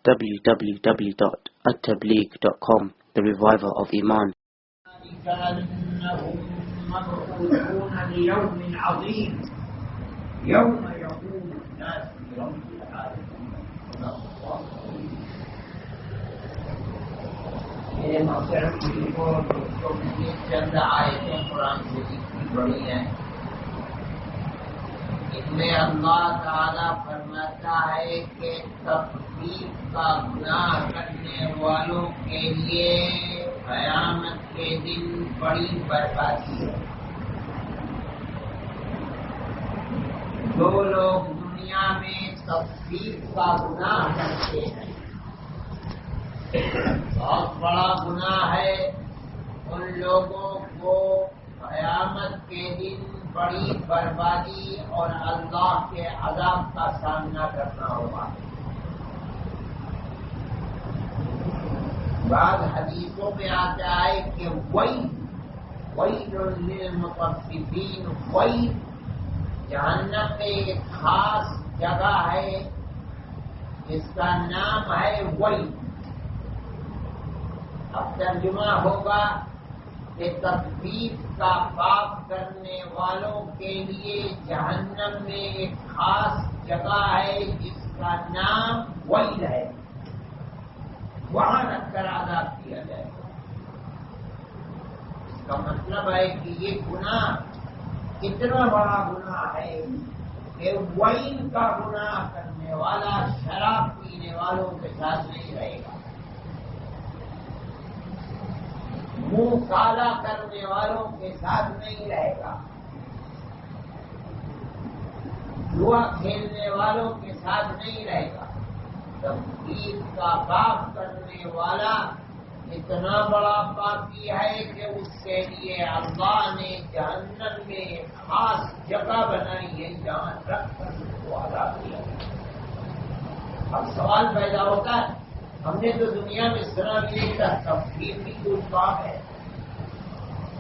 www.attableek.com, the reviver of Iman. كأنهم مبعوثون ليوم عظيم يوم يقوم الناس لرب العالمين. میرے محترم بزرگوں اور دوستوں کی چند آیتیں قرآن سے لکھی پڑی ہیں. ان میں اللہ تعالیٰ فرماتا ہے کہ تخفیف کا گناہ کرنے والوں کے لیے قیامت کے دن بڑی بربادی ہے. جو لوگ دنیا میں تخفیف کا گناہ کرتے ہیں، بہت بڑا گناہ ہے. ان لوگوں کو قیامت کے دن بڑی بربادی اور اللہ کے عذاب کا سامنا کرنا ہوگا. بعض حدیثوں میں آتا ہے کہ وَيْلٌ لِّلْمُطَفِّفِينَ. وَيْل جہنم میں ایک خاص جگہ ہے جس کا نام ہے وَيْل. اب ترجمہ ہوگا کہ تخفیف کا پاپ کرنے والوں کے لیے جہنم میں ایک خاص جگہ ہے جس کا نام ویل ہے، وہاں رکھ کر عذاب کیا جائے. اس کا مطلب ہے کہ یہ گناہ اتنا بڑا گناہ ہے کہ ویل کا گناہ کرنے والا شراب پینے والوں کے ساتھ نہیں رہے گا، منہ کالا کرنے والوں کے ساتھ نہیں رہے گا، جوا کھیلنے والوں کے ساتھ نہیں رہے گا. تخفیف کا پاپ کرنے والا اتنا بڑا پاپی ہے کہ اس کے لیے اللہ نے جہنم میں ایک خاص جگہ بنائی ہے جہاں رکھ کر اس کو عذاب دیا. اب سوال پیدا ہوتا ہے، ہم نے تو دنیا میں سنا بھی نہیں تھا تخفیف بھی کوئی پاپ ہے.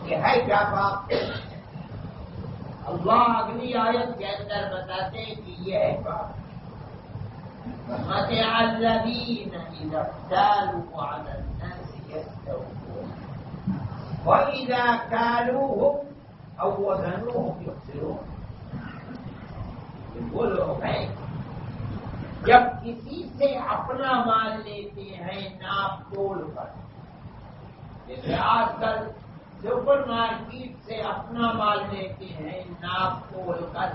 یہ ہے کیا پاپ؟ اللہ اگلی آیت کے اندر بتاتے ہیں کہ یہ ہے پاپ. الذین اذا اکتالوا علی الناس یستوفون واذا کالوهم او وزنوهم یخسرون. وہ لوگ ہیں جب کسی سے اپنا مال لیتے ہیں ناپ تول کر. جیسے آج کل سپر مارکیٹ سے اپنا مال لیتے ہیں ناپ تول کر،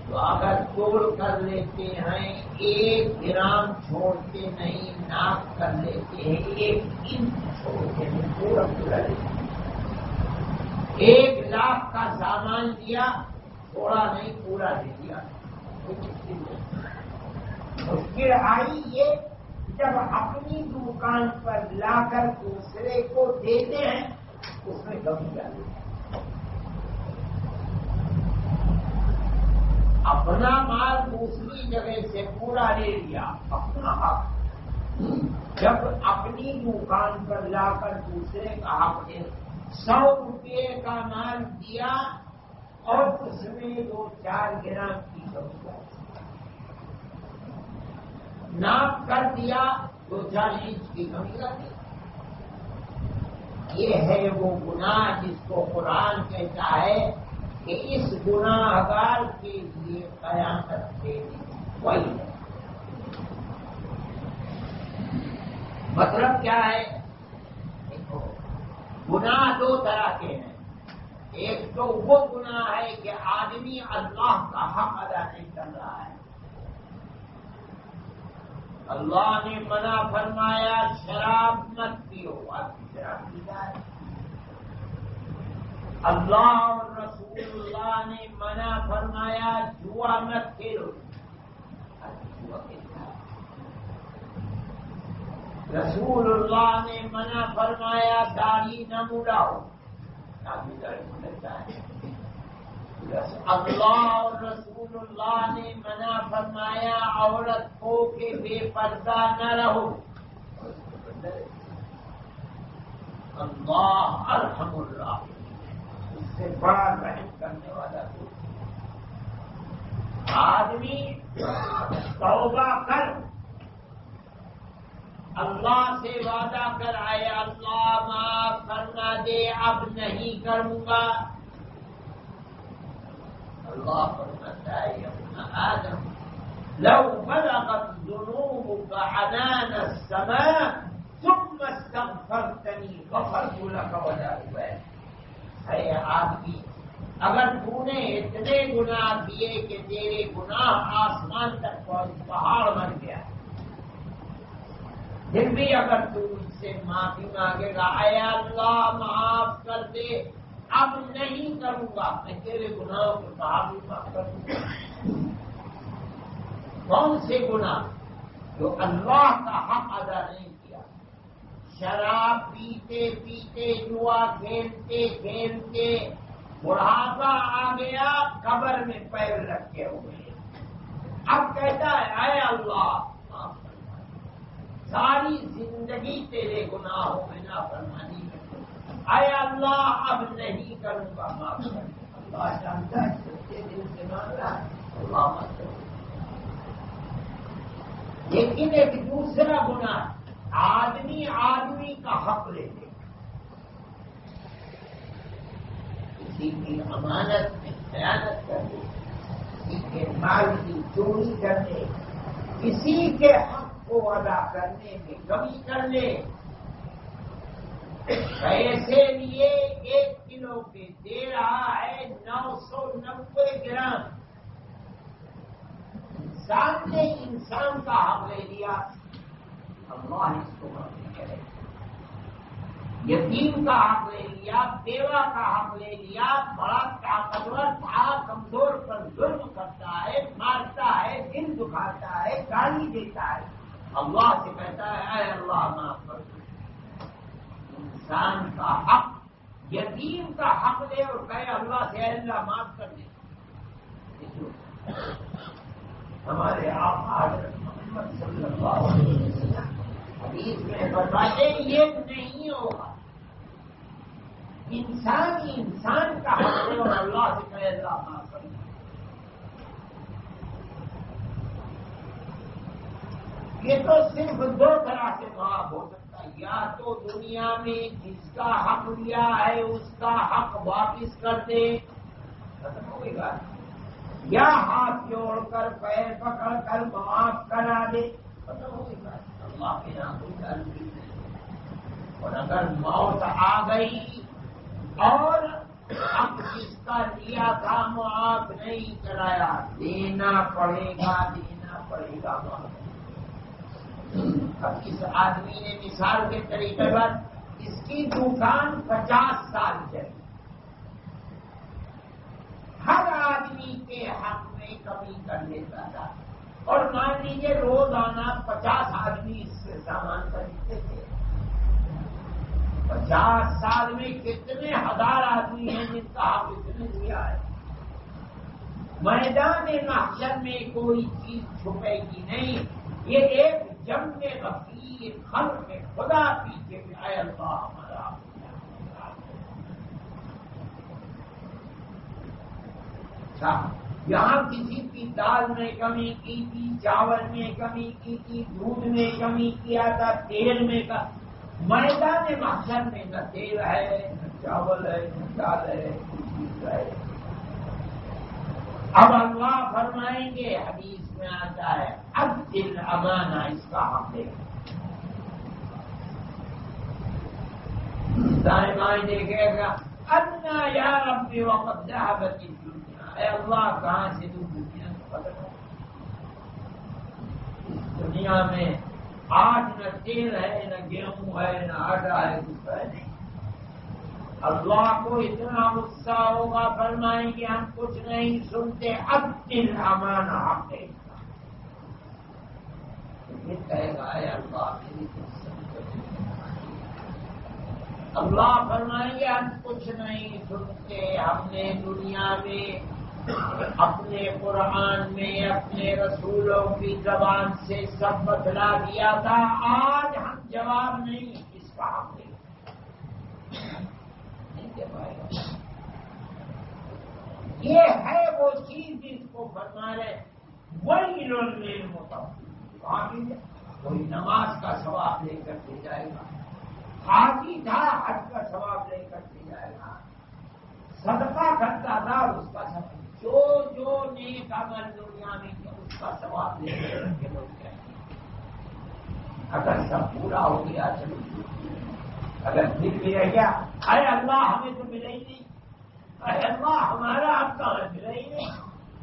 تو اگر تول کر لیتے ہیں 1 گرام چھوڑتے نہیں، ناپ کر لیتے ہیں 1 انچ چھوڑتے ہیں، پورا پورا لیتے ہیں. 1 لاکھ کا سامان دیا، تھوڑا نہیں پورا لے لیا. مشکل آئی یہ جب اپنی دکان پر لا کر دوسرے کو دیتے ہیں، اس میں کمی ڈالی. اپنا مال دوسری جگہ سے پورا لے لیا، اپنا حق. جب اپنی دکان پر لا کر دوسرے کا حق دے، 100 روپے کا مال دیا اور اس میں 2-4 گرام کی کمی ڈالی. ناپ کر دیا 2-4 انچ کی کمی کر دی. یہ ہے وہ گناہ جس کو قرآن کہتا ہے کہ اس گناہ گار کے لیے قیامت کے دن وہی ہے. مطلب کیا ہے؟ دیکھو، گناہ 2 طرح کے ہیں. ایک تو وہ گناہ ہے کہ آدمی اللہ کا حق ادا نہیں کر رہا ہے. اللہ نے منع فرمایا شراب مت پیو، آپ شراب پیتا ہے. اللہ اور رسول اللہ نے منع فرمایا جوا مت کھیلو، جوا کھیلتا ہے. رسول اللہ نے منع فرمایا داڑھی نہ مڈاؤ، داڑھی مڈتا ہے. اللہ اور رسول اللہ نے منع فرمایا عورت کو کہ بے پردہ نہ رہو. اللہ ارحم الراحمین، اس سے بڑا رحم کرنے والا کوئی. آدمی توبہ کر اللہ سے وعدہ کر آئے اللہ معاف فرما دے اب نہیں کروں گا. اللہ فرماتا ہے یا ابن آدم لو بلغت ذنوبك عنان السماء ثم استغفرتني غفرت لك ولا أبالي. اے آدمی اگر تو نے اتنے گناہ کیے کہ تیرے گناہ آسمان تک پہنچ پہاڑ بن گیا پھر بھی اگر تو مجھ سے معافی مانگے گا اے اللہ معاف کر دے اب نہیں کروں گا میں تیرے گناہوں کے پہاڑ بھی معاف کر دوں گا. کون سے گناہ جو اللہ کا حق ادا نہیں کیا؟ شراب پیتے پیتے جوا کھیلتے کھیلتے بڑھاپا آ گیا قبر میں پیر رکھے ہوئے اب کہتا ہے اے اللہ معاف فرما. ساری زندگی تیرے گناہوں میں نافرمانی میں اے اللہ اب نہیں کروں گا معاف کر. اللہ جانتا ہے سچے دل سے مان رہا ہے اللہ معاف کر. لیکن ایک دوسرا گناہ آدمی آدمی کا حق لیتے کسی کی امانت میں خیانت کرنے کسی کے مال کی چوری کرنے کسی کے حق کو ادا کرنے میں کمی کرنے. پیسے لیے 1 کلو کے دے رہا ہے 990 گرام. انسان نے انسان کا حق لے لیا اللہ اس کو معاف کرے. یتیم کا حق لے لیا بیوہ کا حق لے لیا بڑا طاقتور تھا کمزور پر ظلم کرتا ہے مارتا ہے دل دکھاتا ہے گالی دیتا ہے اللہ سے کہتا ہے اے اللہ معاف کر دے. انسان کا حق یتیم کا حق لے اور کہے اللہ سے اے اللہ معاف کر دے. ہمارے آقا حضرت محمد صلی اللہ علیہ وسلم حدیث میں بتاتے یہ نہیں ہوگا. انسان ہی انسان کا حق ہے اور اللہ سے کہے اللہ معاف کر دے. یہ تو صرف 2 طرح سے معاف ہو سکتا ہے. یا تو دنیا میں جس کا حق لیا ہے اس کا حق واپس کر دے ختم ہو گئی بات. یا ہاتھ جوڑ کر پیر پکڑ کر معاف کرا دے ختم ہو گئی بات. اللہ کے نام کوئی تعلق نہیں. اور اگر موت آ گئی اور اب جس کا لیا تھا معاف نہیں کرایا دینا پڑے گا معاف. اب اس آدمی نے مثال کے طریقے پر اس کی دکان 50 سال چلی. ہر آدمی کے حق میں کمی کر لیتا تھا اور مان لیجیے روزانہ 50 آدمی اس سے سامان خریدتے تھے. 50 سال میں کتنے ہزار آدمی ہیں جن کا حق اتنے لیا ہے. میدان محشر میں کوئی چیز چھپے گی نہیں. یہ ایک جنگ غفیر خلق میں خدا پیچھے اے اللہ ہمارا. یہاں کسی کی دال میں کمی کی تھی چاول میں کمی کی تھی دودھ میں کمی کیا تھا تیل میں کا. میدان محشر میں نہ تیل ہے نہ چاول ہے نہ دال ہے چیز ہے. اب اللہ فرمائیں گے حدیث میں آتا ہے اب دل امانہ اس کا حق ہے. دائیں بائیں دیکھے گا ادنا یا ربی وقت ذهبت الدنیا. اے اللہ کہاں سے تو دنیا کو ختم ہو. اس دنیا میں آج نہ تیل ہے نہ گیہوں ہے نہ آٹا ہے کچھ ہے نہیں. اللہ کو اتنا غصہ ہوگا فرمائیں گے ہم کچھ نہیں سنتے اب دل امانہ حق ہے. کہے گا اے اللہ میری اللہ فرمائیں گے ہم کچھ نہیں سنتے. ہم نے دنیا میں اپنے قرآن میں اپنے رسولوں کی زبان سے سب بتلا دیا تھا. آج ہم جواب نہیں اس کا حق نہیں دے پائے گا. یہ ہے وہ چیز جس کو فرما رہے وہی لوگ کوئی نماز کا ثواب لے کر کے جائے گا، حاجی تھا حج کا ثواب لے کر کے جائے گا، صدقہ کرتا تھا اس کا ثواب، جو نیک عمل دنیا میں کیا اس کا ثواب لے کر کے لوگ جائیں گے۔ اگر سب پورا ہو گیا چلو، اگر پھر بھی رہ گیا اے اللہ ہمیں تو ملے ہی نہیں، اے اللہ ہمارا آپ کا ملا ہی نہیں،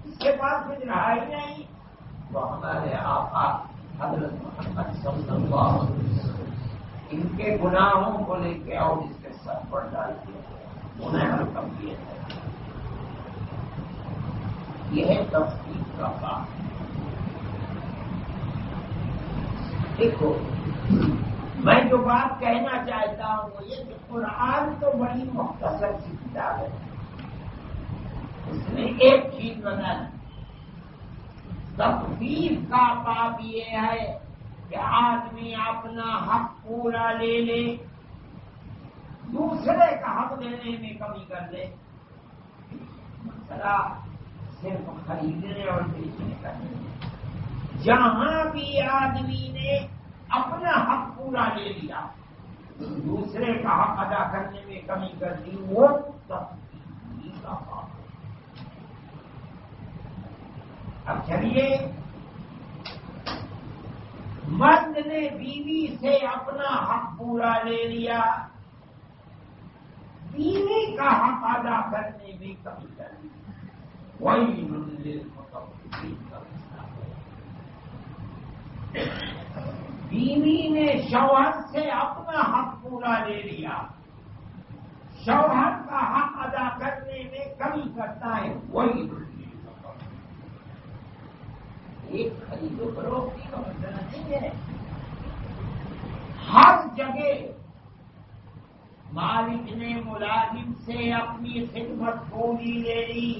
اس کے پاس کچھ رہا ہی نہیں، تو ہمارے آقا حضرت محمد صلی اللہ علیہ وسلم ان کے گناہوں کو لے کے اور اس کے سر پر ڈال دیا، انہیں ہر کم کیے ہیں۔ یہ ہے تفصیل کا کام۔ دیکھو میں جو بات کہنا چاہتا ہوں وہ یہ کہ قرآن تو بڑی مختصر سی کتاب ہے، اس نے ایک چیز بتا دی، تخفیف کا باب یہ ہے کہ آدمی اپنا حق پورا لے لے، دوسرے کا حق دینے میں کمی کر دے۔ مسئلہ صرف خریدنے اور بیچنے کا نہیں، جہاں بھی آدمی نے اپنا حق پورا لے لیا دوسرے کا حق ادا کرنے میں کمی کر دی، وہ تخفیف کا باب ہے۔ اب چلیے، مرد نے بیوی سے اپنا حق پورا لے لیا، بیوی کا حق ادا کرنے میں کمی کر دی، وہی للمطففین کا مسئلہ ہے۔ بیوی نے شوہر سے اپنا حق پورا لے لیا، شوہر کا حق ادا کرنے میں کمی کرتا ہے، وہی ایک خرید و فروخت کا مسئلہ نہیں ہے۔ ہر جگہ مالک نے ملازم سے اپنی خدمت پوری لے لی،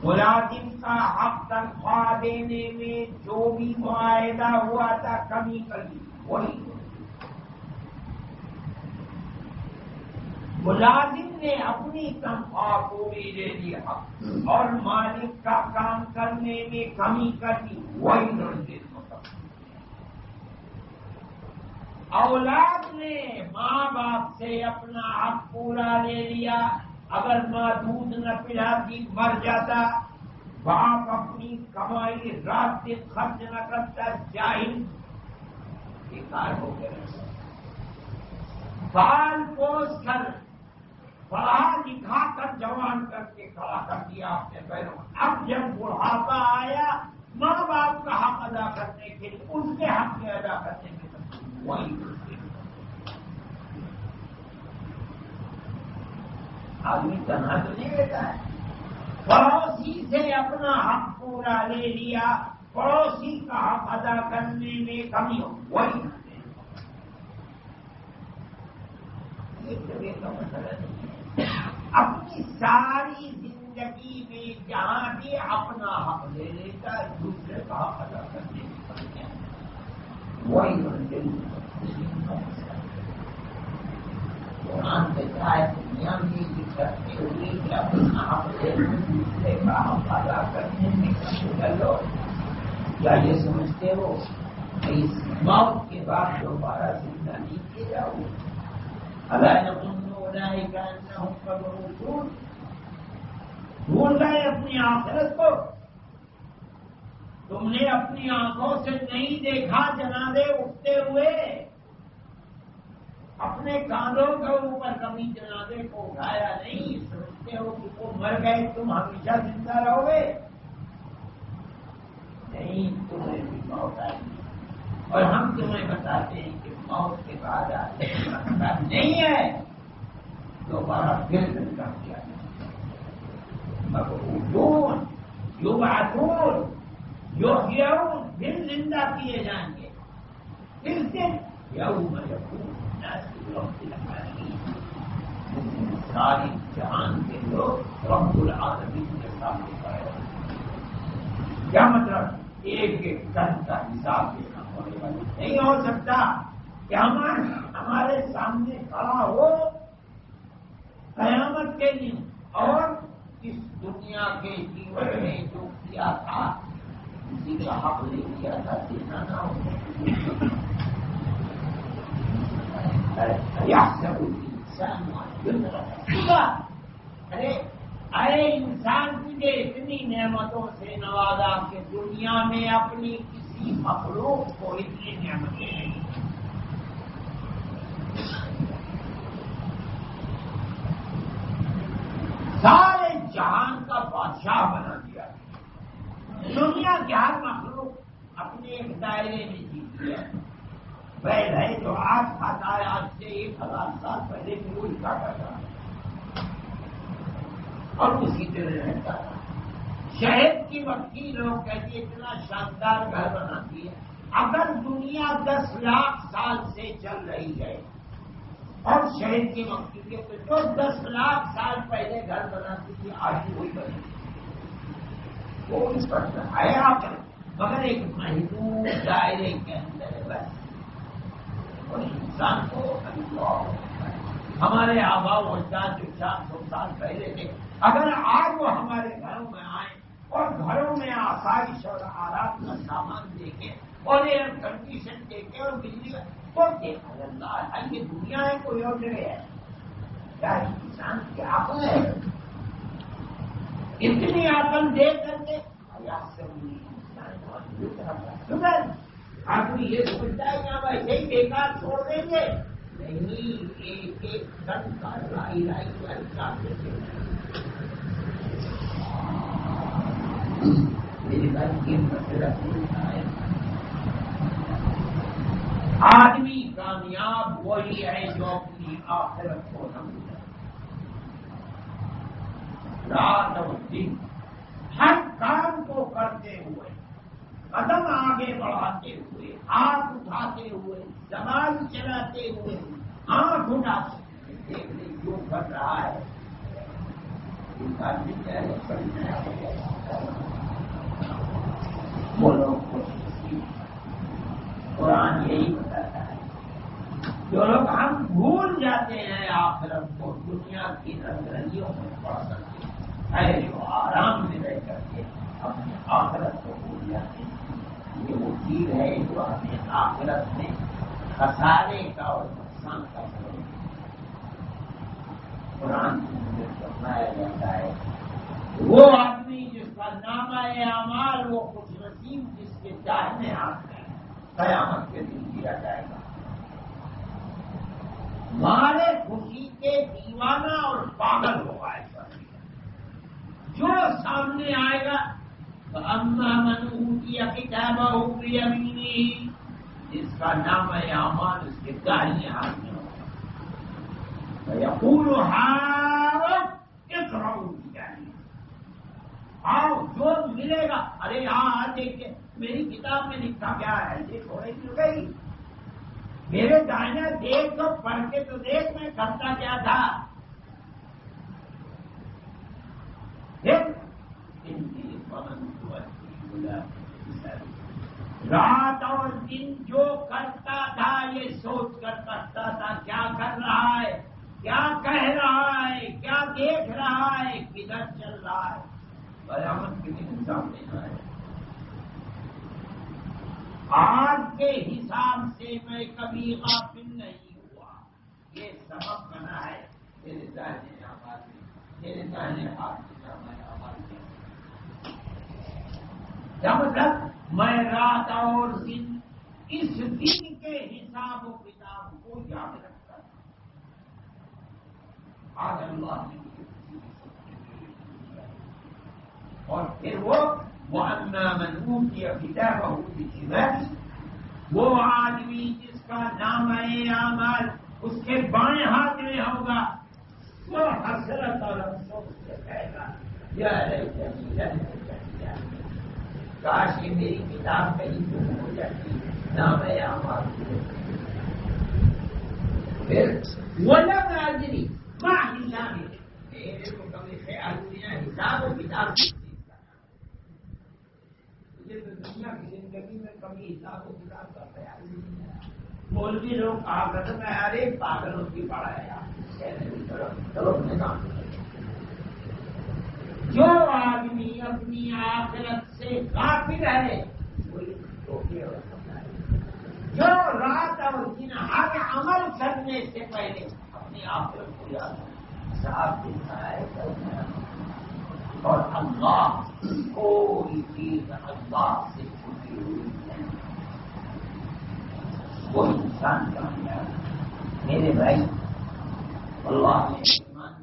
ملازم کا حق تنخواہ دینے میں جو بھی معاہدہ ہوا تھا کمی کر دی، وہی ملازم نے اپنی تنخواہ پوری لے لی اور مالک کا کام کرنے میں کمی کر دی، وہی نرجس مطلب۔ اولاد نے ماں باپ سے اپنا حق پورا لے لیا، اگر ماں دودھ نہ پلاتی مر جاتا، باپ اپنی کمائی رات دن خرچ نہ کرتا، جاہل بیکار ہو گیا۔ بال پوس کر پڑھا لکھا کر جوان کر کے کھڑا کر دیا اپنے پیروں، اب جب بڑھاپا آیا ماں باپ کا حق ادا کرنے کے لیے، ان کے حق کے ادا کرنے کے لیے وہی آدمی تنہا تو نہیں رہتا ہے، پڑوسی سے اپنا حق پورا لے لیا، پڑوسی کا حق ادا کرنے میں کمی ہو، وہی کا مسئلہ نہیں ہے۔ اپنی ساری زندگی میں جہاں بھی اپنا حق لے لیتا ہے، دوسرے کا حق ادا کرنے میں کمی ہے، وہی منزل کا مسئلہ ہے۔ قرآن کہتا ہے دنیا میں یہ کرتے ہوئے کہ اپنا حق لے لو، دوسرے کا حق ادا کرنے میں کمی کر لو، کیا یہ سمجھتے ہو کہ اس موت کے بعد دوبارہ زندہ نہیں کیے جاؤ گے؟ بھول گئے اپنی آخرت کو، تم نے اپنی آنکھوں سے نہیں دیکھا جنازے اٹھتے ہوئے، اپنے کاندھوں کے اوپر کبھی جنازے کو اٹھایا نہیں، سمجھتے ہو کہ وہ مر گئے تم ہمیشہ زندہ رہو گے؟ نہیں، تمہیں بھی موت آئے گی، اور ہم تمہیں بتاتے ہیں کہ موت کے بعد آتے نہیں ہے، دوبارہ پھر زندہ کیا جائے، مبعوثون یبعثون یحیون، پھر زندہ کیے جائیں گے، پھر دن یوم یقوم الناس برب العالمین، ساری جہان کے لوگ رب العالمین کے سامنے کھڑے ہوں۔ کیا مطلب؟ ایک ایک کن کا حساب دینا ہونے والا نہیں ہو سکتا کہ ہمارے سامنے کھڑا ہو قیامت کے دن اور اس دنیا کے جیون میں جو کیا تھا اسی کا حق لے لیا تھا دینا نہ ہو۔ ارے انسان تجھے اتنی نعمتوں سے نوازا کہ دنیا میں اپنی کسی مخلوق کو اتنی نعمتیں نہیں. سارے جہان کا بادشاہ بنا دیا. دنیا کے ہر مخلوق اپنے ایک دائرے میں جیت گیا. بیل ہے جو آج کھاتا ہے آج سے 1000 سال پہلے بھی وہی کھاتا تھا اور اسی طرح رہتا تھا. شہد کی مکھی لوگ کہتے اتنا شاندار گھر بناتی ہے. اگر دنیا 10 لاکھ سال سے چل رہی ہے اور شہد کی مکھی کے جو 10 لاکھ سال پہلے گھر بناتی تھی آج بھی وہی بنے. وہ اس پر ہے آپ مگر ایک محدود دائرے کے اندر ہے بس. اور انسان کو ہمارے آبا و اجداد جو 400 سال پہلے تھے اگر آج وہ ہمارے گھروں میں آئیں اور گھروں میں آسائش اور آرام کا سامان دے کے اور ایئر کنڈیشن دے کے اور بجلی تو دیکھا اللہ یہ دنیا ہے کوئی اور جگہ ہے کیا؟ انسان کی عقل ہے. اتنی عقل دے کر کے آدمی یہ سوچتا ہے کہ ہم ایسے ہی بیکار چھوڑ دیں گے. نہیں, ایک ایک کن کا لائی چاہتے تھے. میری بات کی مسئلہ ہے آدمی کامیاب وہی ہے جو اپنی آخرت کو سمجھے. رات اور دن ہر کام کو کرتے ہوئے قدم آگے بڑھاتے ہوئے ہاتھ اٹھاتے ہوئے زبان چلاتے ہوئے آنکھ اٹھاتے دیکھ لیں جو کر رہا ہے وہ لوگ قرآن یہی بتاتا ہے. جو لوگ ہم بھول جاتے ہیں آخرت کو دنیا کی رنگریوں میں پڑ سکتے ہیں جو آرام میں رہ کر کے اپنے آخرت کو بھول جاتے ہیں. یہ وہ چیز ہے جو اپنے آخرت میں خسارے کا اور نقصان کا سبب ہے. قرآن میں فرمایا جاتا ہے وہ آدمی جس کا نامہ اعمال وہ خوش نصیب جس کے داہنے ہاتھ میں قیامت کے دن دیا جائے گا. مارے خوشی کے دیوانہ اور پاگل ہوگا ایسا جو سامنے آئے گا اما من اوتی کتابہ بیمینہ جس کا نام اعمال اس کے داہنے ہاتھ میں ہوگا. فیقول ہاؤم اقرؤوا کتابیہ آؤ جو ملے گا. ارے ہاں دیکھیے میری کتاب میں لکھا کیا ہے دیکھو مل گئی. میرے دائیں دیکھ تو پڑھ کے تو دیکھ میں کرتا کیا تھا. رات اور دن جو کرتا تھا یہ سوچ کر کرتا تھا کیا کر رہا ہے کیا کہہ رہا ہے کیا دیکھ رہا ہے کدھر چل رہا ہے. قیامت کے دن سامنے آئے آج کے حساب سے میں کبھی غافل نہیں ہوا. یہ سبب بنا ہے میرے داہنے آباد میں میرے داہنے ہاتھ میں کیا مطلب میں رات اور دن اس دن کے حساب و کتاب کو یاد رکھتا تھا. آج اللہ نے اور پھر وہ اما من اوتی کتابہ بشمالہ وہ آدمی جس کا نام اعمال اس کے بائیں ہاتھ میں ہوگا وہ حسرت اور افسوس سے کہے گا یا لیتنی لم اوت کاش یہ میری کتاب کہیں گم ہو جاتی نام اعمال. پھر ولم ادری ما حسابی میرے کو کبھی خیال نہیں حساب و کتاب دنیا کی زندگی میں کبھی حساب و کتاب کا خیال نہیں ہے. مولوی لوگ کہا کرتے ہیں ارے پاگلوں کی پڑا ہے چلو اپنے کام. جو آدمی اپنی آخرت سے غافل ہے وہی جو رات اور دن ہر عمل کرنے سے پہلے اپنی آخرت کو یاد صاحب دکھائے اور اللہ کوئی چیز اللہ سے چھپی ہوئی ہے. وہ انسان کامیاب میرے بھائی اللہ نے ایمان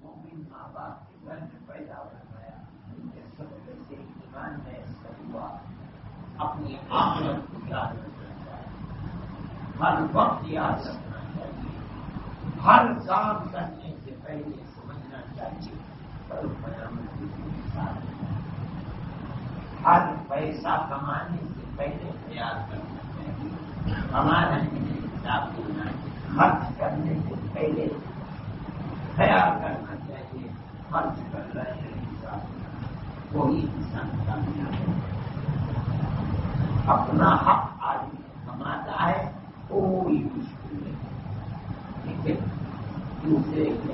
مومن ماں باپ کے گھر میں پیدا بنایا ان کے سب سے ایمان میں ہوا اپنی آخرت کو یاد رکھنا چاہیے ہر وقت یاد رکھنا چاہیے ہر کام کرنے سے پہلے سمجھنا چاہیے کل قیامت کے ساتھ ہر پیسہ کمانے سے پہلے خیال کرنا چاہیے کمانا حساب دینا خرچ کرنے سے پہلے خیال کرنا چاہیے خرچ کر رہے ہیں حساب کوئی انسان کامیاب ہے. اپنا حق آدمی کماتا ہے کوئی مشکل نہیں لیکن دوسرے کے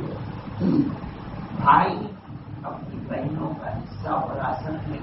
لو. بھائی اپنی بہنوں کا حصہ وراثت میں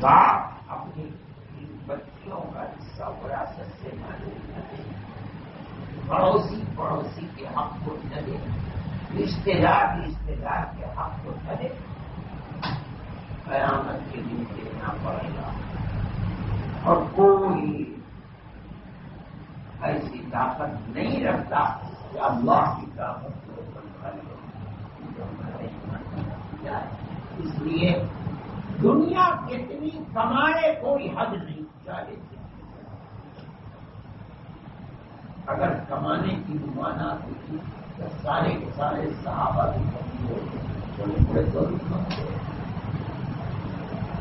باپ اپنی بچیوں کا حصہ وراثت سے معلوم نہ دے. پڑوسی کے حق کو نہ دے. رشتے دار کے حق کو نہ دے. قیامت کے دن دینا پڑے گا اور کوئی ایسی طاقت نہیں رکھتا کہ اللہ کی طاقت کو اس لیے دنیا کتنی کمائے کوئی حد نہیں. 40 اگر کمانے کی ممانعت ہوتی تو سارے کے سارے صحابہ کی کمی ہوتی بڑے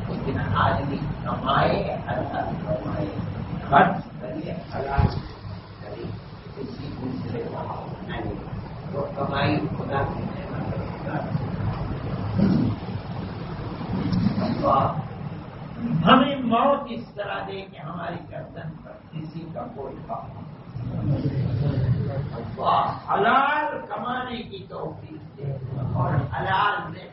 لیکن آدمی کمائے حلال کمائے خرچ کرے حلال کرے کسی دوسرے کا نہیں تو کمائی خدا کی نعمت. ہمیں موت اس طرح دے کہ ہماری گردن پر کسی کا کوئی حق اللہ حلال کمانے کی توفیق دے اور حلال میں